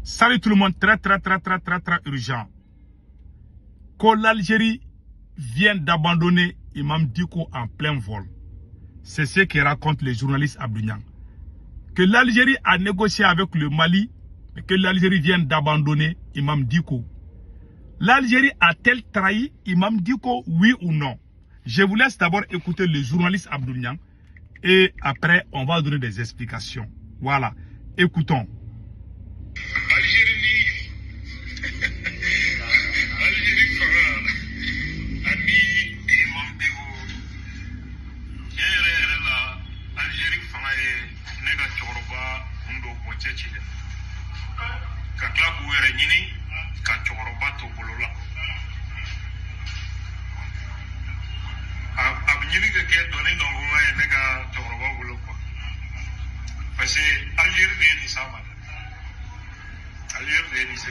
Salut tout le monde, très urgent. Que l'Algérie vient d'abandonner Imam Dicko en plein vol. C'est ce que raconte le journaliste Abdou Niang. Que l'Algérie a négocié avec le Mali, mais que l'Algérie vient d'abandonner Imam Dicko. L'Algérie a-t-elle trahi Imam Dicko, oui ou non? Je vous laisse d'abord écouter le journaliste Abdou Niang et après on va donner des explications. Voilà, écoutons.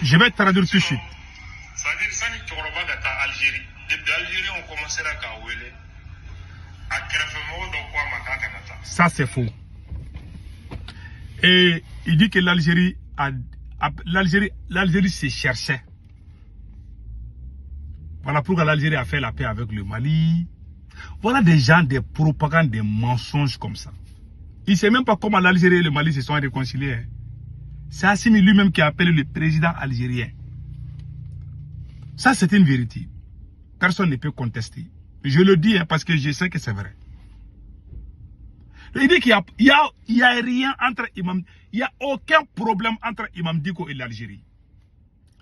Je vais traduire tout de suite. Ça c'est faux. Et il dit que l'Algérie se cherchait. Voilà pourquoi l'Algérie a fait la paix avec le Mali. Voilà des gens, des propagandes, des mensonges comme ça. Il ne sait même pas comment l'Algérie et le Mali se sont réconciliés. C'est Assimi lui-même qui a appelé le président algérien. Ça, c'est une vérité. Personne ne peut contester. Je le dis parce que je sais que c'est vrai. Il dit qu'il n'y a rien entre Imam. Il n'y a aucun problème entre Imam Dicko et l'Algérie.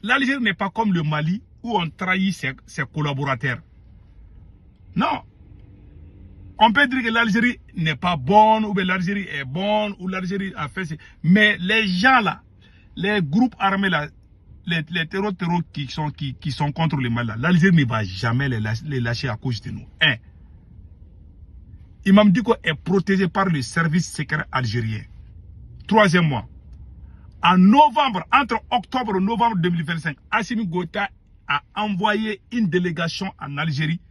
L'Algérie n'est pas comme le Mali où on trahit ses collaborateurs. Non. On peut dire que l'Algérie n'est pas bonne, ou bien l'Algérie est bonne, ou l'Algérie a fait... Mais les gens là, les groupes armés là, les terroristes qui sont contre le Mali là, l'Algérie ne va jamais les lâcher à cause de nous. Imam Dicko est protégé par le service secret algérien. Troisièmement, en novembre, entre octobre et novembre 2025, Assimi Goïta a envoyé une délégation en Algérie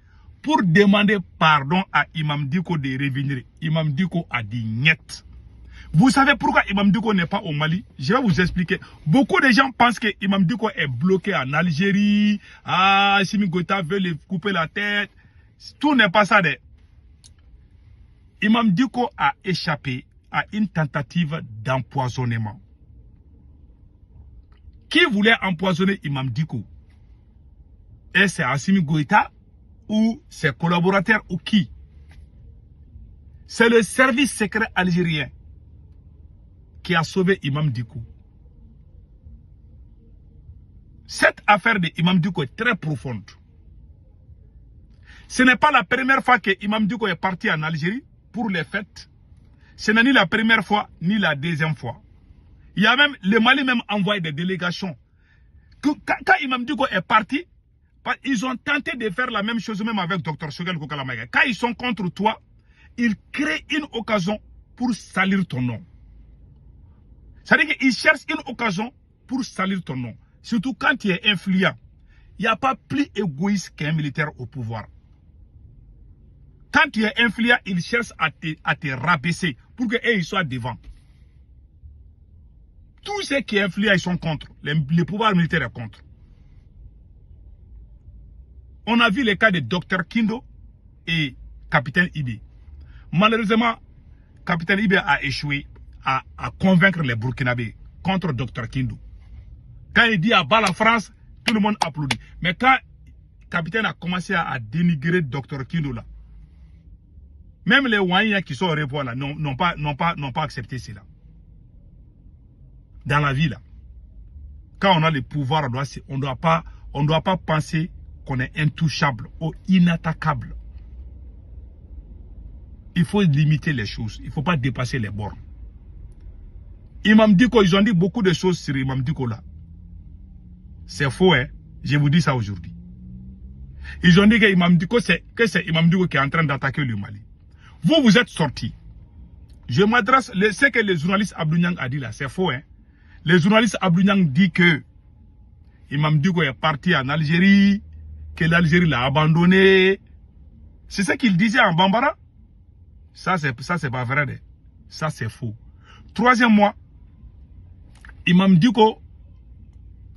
pour demander pardon à Imam Dicko de revenir. Imam Dicko a dit niet. Vous savez pourquoi Imam Dicko n'est pas au Mali? Je vais vous expliquer. Beaucoup de gens pensent que Imam Dicko est bloqué en Algérie. Ah, Assimi Goïta veut lui couper la tête. Tout n'est pas ça. Imam Dicko a échappé à une tentative d'empoisonnement. Qui voulait empoisonner Imam Dicko? Et c'est Assimi Goïta ou ses collaborateurs ou qui? C'est le service secret algérien qui a sauvé Imam Dicko. Cette affaire de Imam Dicko est très profonde. Ce n'est pas la première fois que Imam Dicko est parti en Algérie pour les fêtes. Ce n'est ni la première fois ni la deuxième fois. Il y a même le Mali même envoyé des délégations. Quand Imam Dicko est parti, ils ont tenté de faire la même chose même avec Dr Choguel Kokalamaga. Quand ils sont contre toi, ils créent une occasion pour salir ton nom. C'est-à-dire qu'ils cherchent une occasion pour salir ton nom. Surtout quand tu es influent. Il n'y a pas plus égoïste qu'un militaire au pouvoir. Quand tu es influent, ils cherchent à te rabaisser pour qu'ils soient devant. Tous ceux qui sont influents, ils sont contre. Le pouvoir militaire est contre. On a vu les cas de Dr Kindo et Capitaine Ibe. Malheureusement, Capitaine Ibe a échoué à convaincre les Burkinabés contre Dr Kindo. Quand il dit à bas la France, tout le monde applaudit. Mais quand Capitaine a commencé à dénigrer Dr Kindo là, même les Ouaïens qui sont au revoir là n'ont pas accepté cela. Dans la vie là, quand on a le pouvoir, on doit pas penser qu'on est intouchable ou inattaquable. Il faut limiter les choses. Il ne faut pas dépasser les bornes. Imam Dicko, ils ont dit beaucoup de choses sur Imam Dicko là. C'est faux, hein. Je vous dis ça aujourd'hui. Ils ont dit que c'est Imam Dicko qui est en train d'attaquer le Mali. Vous êtes sortis. Je m'adresse, ce que le journaliste Abdou Niang a dit là, c'est faux, hein. Le journaliste Abdou Niang dit que Imam Dicko est parti en Algérie, que l'Algérie l'a abandonné. C'est ce qu'il disait en Bambara. Ça, c'est pas vrai. Ça, c'est faux. Troisièmement, Imam Dicko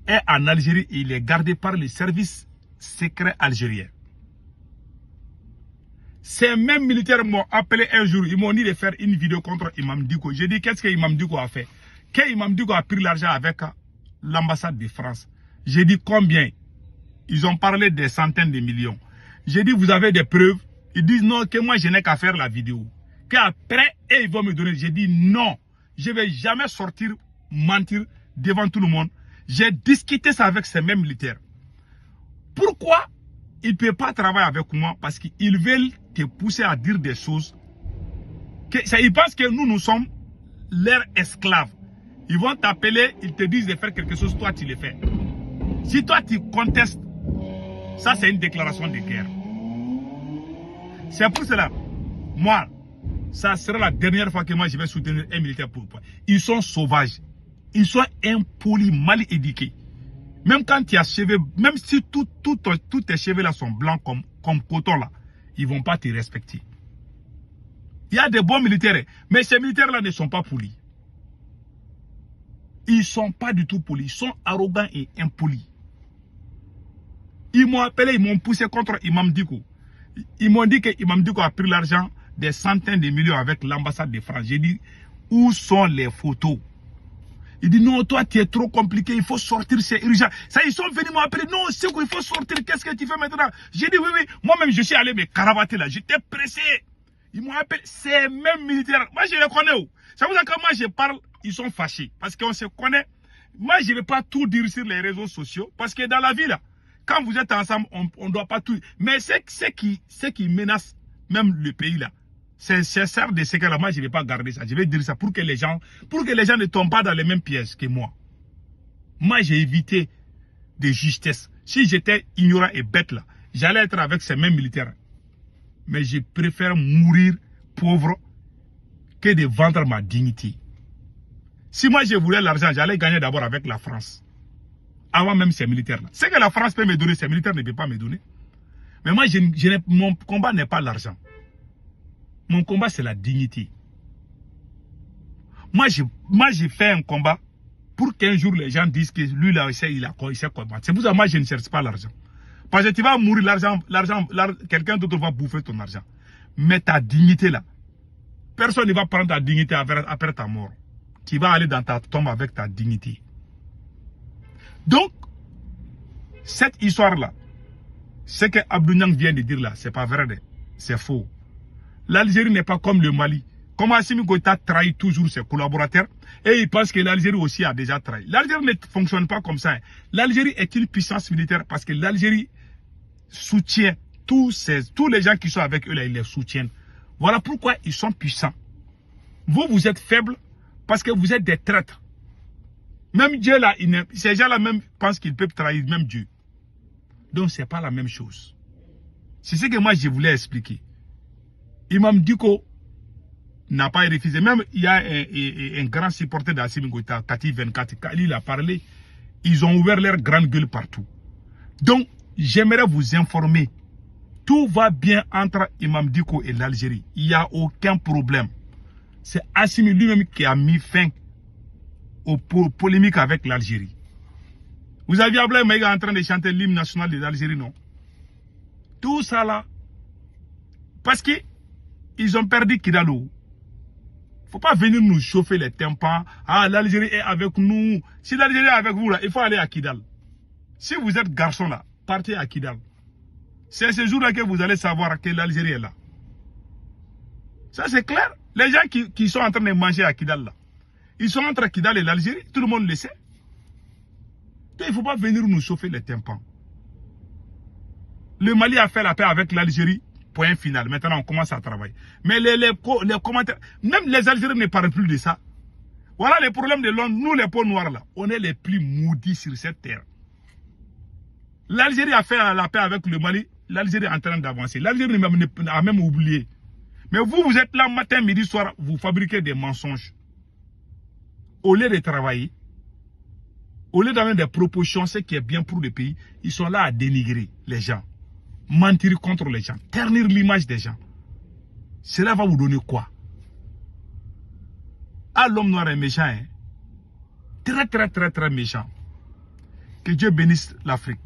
est en Algérie et il est gardé par les services secrets algériens. Ces mêmes militaires m'ont appelé un jour, ils m'ont dit de faire une vidéo contre Imam Dicko. J'ai dit, qu'est-ce que Imam Dicko a fait? Que Imam Dicko a pris l'argent avec l'ambassade de France. J'ai dit combien? Ils ont parlé des centaines de millions. J'ai dit, vous avez des preuves? Ils disent non, que moi je n'ai qu'à faire la vidéo. Qu'après, ils vont me donner. J'ai dit non, je ne vais jamais sortir, mentir devant tout le monde. J'ai discuté ça avec ces mêmes militaires. Pourquoi ils ne peuvent pas travailler avec moi? Parce qu'ils veulent te pousser à dire des choses. Ils pensent que nous sommes leurs esclaves. Ils vont t'appeler, ils te disent de faire quelque chose, toi tu le fais. Si toi tu contestes, ça c'est une déclaration de guerre. C'est pour cela, moi, ça sera la dernière fois que moi je vais soutenir un militaire pour toi. Ils sont sauvages. Ils sont impolis, mal éduqués. Même quand tu as cheveux, même si tous tes cheveux là sont blancs comme coton là, ils ne vont pas te respecter. Il y a des bons militaires, mais ces militaires là ne sont pas polis. Ils ne sont pas du tout polis, ils sont arrogants et impolis. Ils m'ont appelé, ils m'ont poussé contre Imam Dicko. Ils m'ont dit que Imam Dicko a pris l'argent des centaines de millions avec l'ambassade de France. J'ai dit, où sont les photos? Il dit, non, toi, tu es trop compliqué, il faut sortir, c'est urgent. Ça, ils sont venus m'appeler, non, c'est quoi, il faut sortir, qu'est-ce que tu fais maintenant? J'ai dit, oui, moi-même, je suis allé me caravater là, j'étais pressé. Ils m'ont appelé, ces mêmes militaires, moi, je les connais. Ça vous dire que moi, je parle, ils sont fâchés, parce qu'on se connaît. Moi, je ne vais pas tout dire sur les réseaux sociaux, parce que dans la vie, là, quand vous êtes ensemble, on ne doit pas tout. Mais ce qui menace même le pays, là, c'est ça de secret là. Moi, je ne vais pas garder ça. Je vais dire ça pour que les gens ne tombent pas dans les mêmes pièges que moi. Moi, j'ai évité de justesse. Si j'étais ignorant et bête là, j'allais être avec ces mêmes militaires. Mais je préfère mourir pauvre que de vendre ma dignité. Si moi, je voulais l'argent, j'allais gagner d'abord avec la France. Avant même ces militaires-là. Ce que la France peut me donner, ces militaires ne peuvent pas me donner. Mais moi, mon combat n'est pas l'argent. Mon combat, c'est la dignité. Moi, j'ai fait un combat pour qu'un jour, les gens disent que lui, là, il sait combattre. C'est pour ça que moi, je ne cherche pas l'argent. Parce que tu vas mourir, quelqu'un d'autre va bouffer ton argent. Mais ta dignité, là, personne ne va prendre ta dignité après ta mort. Tu vas aller dans ta tombe avec ta dignité. Donc, cette histoire-là, ce que Abdou Niang vient de dire là, c'est pas vrai, c'est faux. L'Algérie n'est pas comme le Mali. Comme Assimi Goïta trahit toujours ses collaborateurs et il pense que l'Algérie aussi a déjà trahi. L'Algérie ne fonctionne pas comme ça. L'Algérie est une puissance militaire parce que l'Algérie soutient tous les gens qui sont avec eux là, ils les soutiennent. Voilà pourquoi ils sont puissants. Vous êtes faibles parce que vous êtes des traîtres. Même Dieu là, ces gens là même pensent qu'ils peuvent trahir même Dieu. Donc c'est pas la même chose. C'est ce que moi je voulais expliquer. Imam Dicko n'a pas refusé. Même il y a un grand supporter d'Assimi Goïta, Kati 24, quand il a parlé, ils ont ouvert leur grande gueule partout. Donc, j'aimerais vous informer. Tout va bien entre Imam Dicko et l'Algérie. Il n'y a aucun problème. C'est Assimi lui-même qui a mis fin aux polémiques avec l'Algérie. Vous aviez Ablaye Maïga en train de chanter l'hymne national de l'Algérie, non? Tout ça là, parce que ils ont perdu Kidal. Il ne faut pas venir nous chauffer les tympans. Ah, l'Algérie est avec nous. Si l'Algérie est avec vous, là, il faut aller à Kidal. Si vous êtes garçon, là, partez à Kidal. C'est ce jour-là que vous allez savoir que l'Algérie est là. Ça, c'est clair. Les gens qui sont en train de manger à Kidal, là, ils sont entre Kidal et l'Algérie. Tout le monde le sait. Donc, il ne faut pas venir nous chauffer les tympans. Le Mali a fait la paix avec l'Algérie. Point final. Maintenant, on commence à travailler. Mais les commentaires, même les Algériens ne parlent plus de ça. Voilà les problèmes de Londres. Nous, les peaux noires, là, on est les plus maudits sur cette terre. L'Algérie a fait la paix avec le Mali. L'Algérie est en train d'avancer. L'Algérie a même oublié. Mais vous êtes là matin, midi, soir, vous fabriquez des mensonges. Au lieu de travailler, au lieu d'avoir des propositions, ce qui est bien pour le pays, ils sont là à dénigrer les gens. Mentir contre les gens, ternir l'image des gens. Cela va vous donner quoi? Ah, l'homme noir est méchant, hein? Très méchant. Que Dieu bénisse l'Afrique.